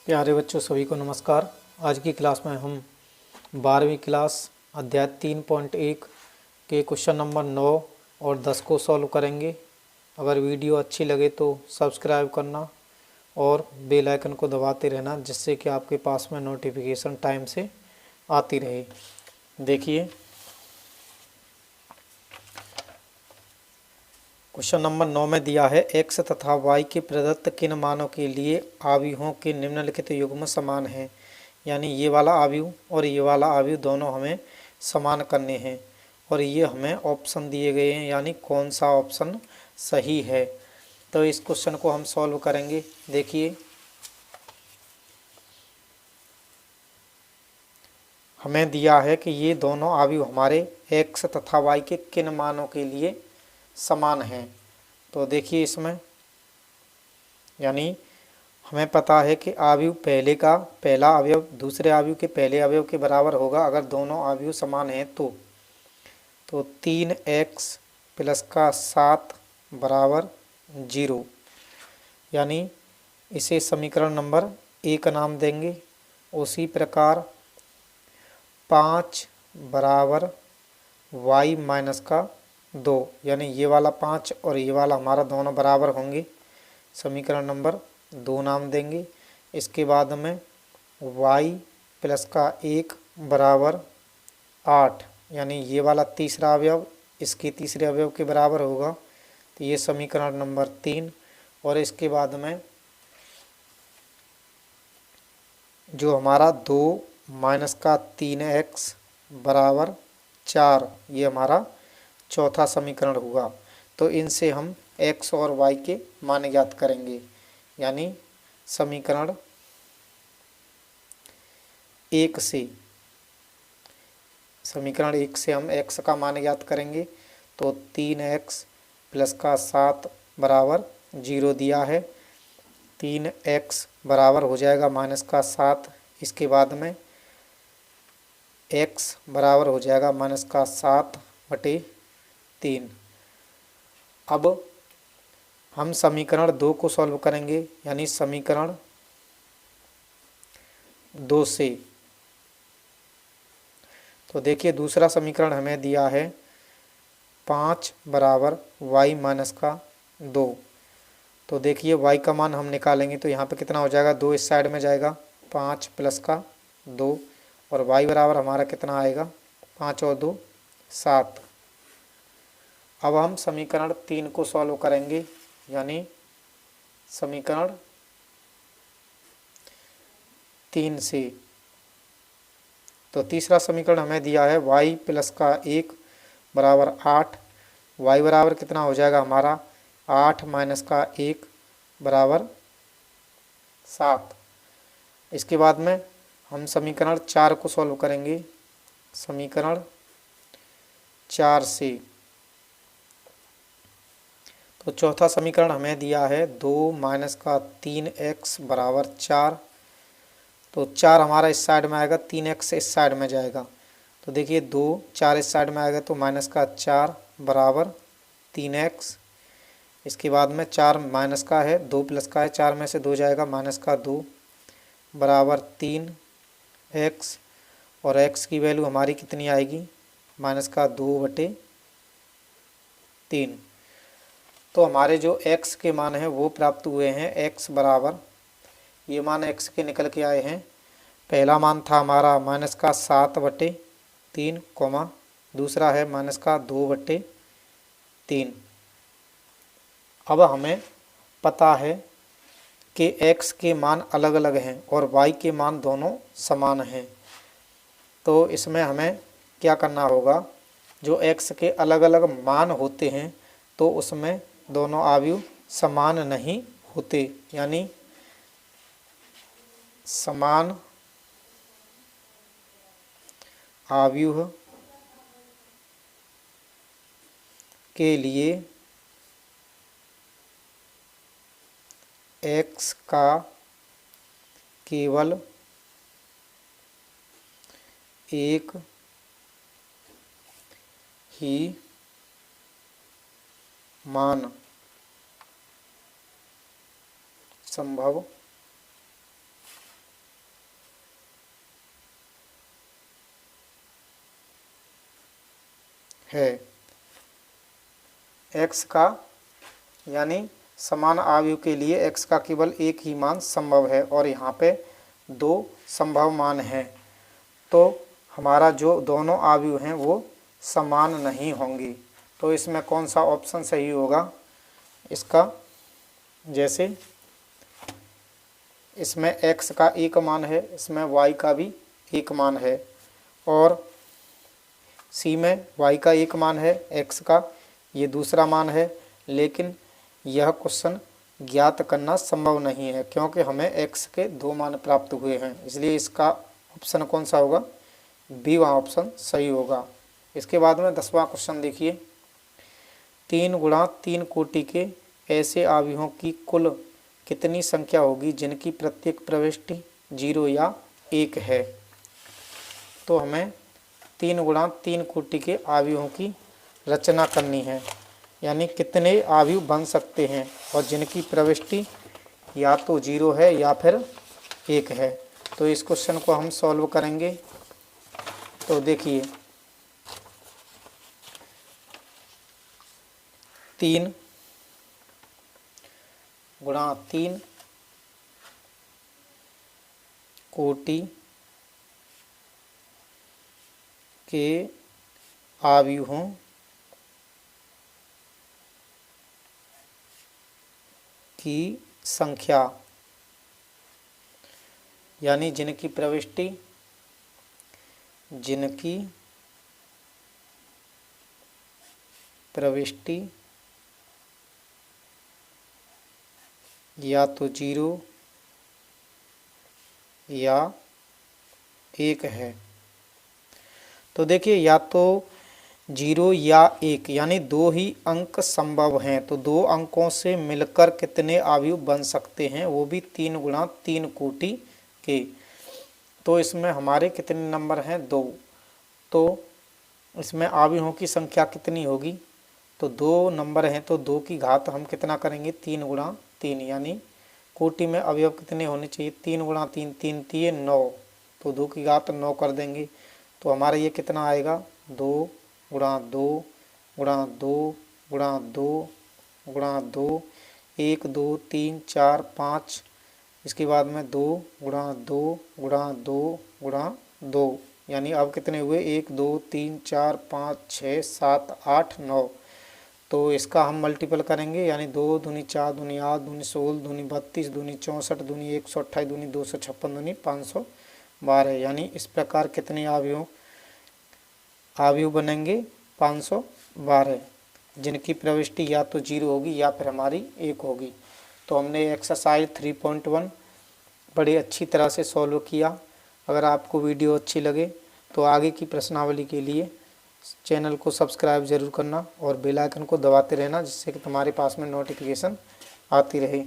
प्यारे बच्चों सभी को नमस्कार। आज की क्लास में हम 12वीं क्लास अध्याय 3.1 के क्वेश्चन नंबर 9 और 10 को सॉल्व करेंगे। अगर वीडियो अच्छी लगे तो सब्सक्राइब करना और बेल आइकन को दबाते रहना, जिससे कि आपके पास में नोटिफिकेशन टाइम से आती रहे। देखिए, क्वेश्चन नंबर 9 में दिया है x तथा y के प्रदत्त किन मानों के लिए आव्यूहों के निम्नलिखित युग्म समान हैं। यानी ये वाला आव्यूह और ये वाला आव्यूह दोनों हमें समान करने हैं और ये हमें ऑप्शन दिए गए हैं, यानी कौन सा ऑप्शन सही है। तो इस क्वेश्चन को हम सॉल्व करेंगे। देखिए, हमें दिया है कि ये दोनों आव्यूह हमारे x तथा y के किन मानों के लिए समान हैं। तो देखिए, इसमें यानी हमें पता है कि आव्यूह पहले का पहला अवयव दूसरे आव्यूह के पहले अवयव के बराबर होगा अगर दोनों आव्यूह समान हैं। तो 3x प्लस का 7 बराबर 0, यानी इसे समीकरण नंबर 1 नाम देंगे। उसी प्रकार 5 बराबर y माइनस का 2, यानी ये वाला 5 और ये वाला हमारा दोनों बराबर होंगे, समीकरण नंबर 2 नाम देंगे। इसके बाद में y प्लस का 1 बराबर 8, यानी ये वाला तीसरा अवयव इसके तीसरे अवयव के बराबर होगा, तो ये समीकरण नंबर 3। और इसके बाद में जो हमारा 2 माइनस का 3x बराबर 4, ये हमारा चौथा समीकरण हुआ। तो इनसे हम x और y के मान ज्ञात करेंगे, यानी समीकरण 1 से हम x का मान ज्ञात करेंगे। तो 3x प्लस का 7 बराबर 0 दिया है। 3x बराबर हो जाएगा माइनस का 7। इसके बाद में x बराबर हो जाएगा माइनस का 7/3। अब हम समीकरण 2 को सॉल्व करेंगे, यानी समीकरण 2 से। तो देखिए, दूसरा समीकरण हमें दिया है 5 बराबर y माइनस का 2। तो देखिए, y का मान हम निकालेंगे तो यहाँ पे कितना हो जाएगा, 2 इस साइड में जाएगा, 5 प्लस का 2, और y बराबर हमारा कितना आएगा, 5 और 2 7। अब हम समीकरण 3 को सॉल्व करेंगे, यानी समीकरण 3 से। तो तीसरा समीकरण हमें दिया है y प्लस का 1 बराबर 8। y बराबर कितना हो जाएगा हमारा, 8 माइनस का 1 बराबर 7। इसके बाद में हम समीकरण 4 को सॉल्व करेंगे, समीकरण 4 से। तो चौथा समीकरण हमें दिया है 2 माइनस का 3x बराबर 4। तो 4 हमारा इस साइड में आएगा, 3x इस साइड में जाएगा। तो देखिए, 2 4 इस साइड में आएगा तो माइनस का 4 बराबर 3x। इसके बाद में 4 माइनस का है, 2 प्लस का है, 4 में से 2 जाएगा, माइनस का 2 बराबर 3x। और x की वैल्यू हमारी कितनी आएगी, माइनस का 2/3। तो हमारे जो x के मान हैं वो प्राप्त हुए हैं। x बराबर, ये मान x के निकल के आए हैं। पहला मान था हमारा माइनस का 7/3, दूसरा है माइनस का 2/3। अब हमें पता है कि x के मान अलग अलग हैं और y के मान दोनों समान हैं। तो इसमें हमें क्या करना होगा, जो x के अलग अलग मान होते हैं तो उसमें दोनों आव्यूह समान नहीं होते, यानी समान आव्यूह के लिए x का केवल एक ही मान संभव है। x का यानी समान आव्यूह के लिए x का केवल एक ही मान संभव है और यहाँ पे दो संभव मान हैं, तो हमारा जो दोनों आव्यूह हैं वो समान नहीं होंगे। तो इसमें कौन सा ऑप्शन सही होगा इसका, जैसे इसमें x का एक मान है, इसमें y का भी एक मान है और c में y का एक मान है, x का ये दूसरा मान है, लेकिन यह क्वेश्चन ज्ञात करना संभव नहीं है क्योंकि हमें x के दो मान प्राप्त हुए हैं, इसलिए इसका ऑप्शन कौन सा होगा, बी वहाँ ऑप्शन सही होगा। इसके बाद में 10वां क्वेश्चन देखिए, 3 गुणा 3 कोटि के ऐसे आव्यूहों की कुल कितनी संख्या होगी जिनकी प्रत्येक प्रविष्टि 0 या 1 है। तो हमें 3 गुणा 3 कोटि के आव्यूहों की रचना करनी है, यानी कितने आव्यूह बन सकते हैं और जिनकी प्रविष्टि या तो 0 है या फिर 1 है। तो इस क्वेश्चन को हम सॉल्व करेंगे। तो देखिए 3 गुणा 3 कोटि के आव्यूहों की संख्या, यानी जिनकी प्रविष्टि या तो 0 या 1 है। तो देखिए या तो 0 या 1 यानी दो ही अंक संभव हैं, तो दो अंकों से मिलकर कितने आव्यूह बन सकते हैं, वो भी 3 गुणा 3 कोटि के। तो इसमें हमारे कितने नंबर हैं, 2। तो इसमें आव्यूहों की संख्या कितनी होगी, तो 2 नंबर हैं तो 2 की घात हम कितना करेंगे, 3 गुणा 3, यानी कोटि में अवयव कितने होने चाहिए, 3 गुणा 3, 3 3 9, तो 2 की घात 9 कर देंगे। तो हमारा ये कितना आएगा, 2 गुणा 2 गुणा 2 गुणा 2 गुणा 2, 1 2 3 4 5, इसके बाद में 2 गुणा 2 गुणा 2 गुणा 2, यानी अब कितने हुए, 1 2 3 4 5 6 7 8 9। तो इसका हम मल्टीपल करेंगे, यानी 2 दूनी 4 दूनी 8 दूनी 16 दूनी 32 दूनी 64 दूनी 128 दूनी 256 दूनी 512, यानी इस प्रकार कितने आव्यूह बनेंगे, 512, जिनकी प्रविष्टि या तो 0 होगी या फिर हमारी 1 होगी। तो हमने एक्सरसाइज 3.1 बड़ी अच्छी तरह से सॉल्व किया। अगर आपको वीडियो अच्छी लगे तो आगे की प्रश्नावली के लिए चैनल को सब्सक्राइब ज़रूर करना और बेल आइकन को दबाते रहना, जिससे कि तुम्हारे पास में नोटिफिकेशन आती रहे।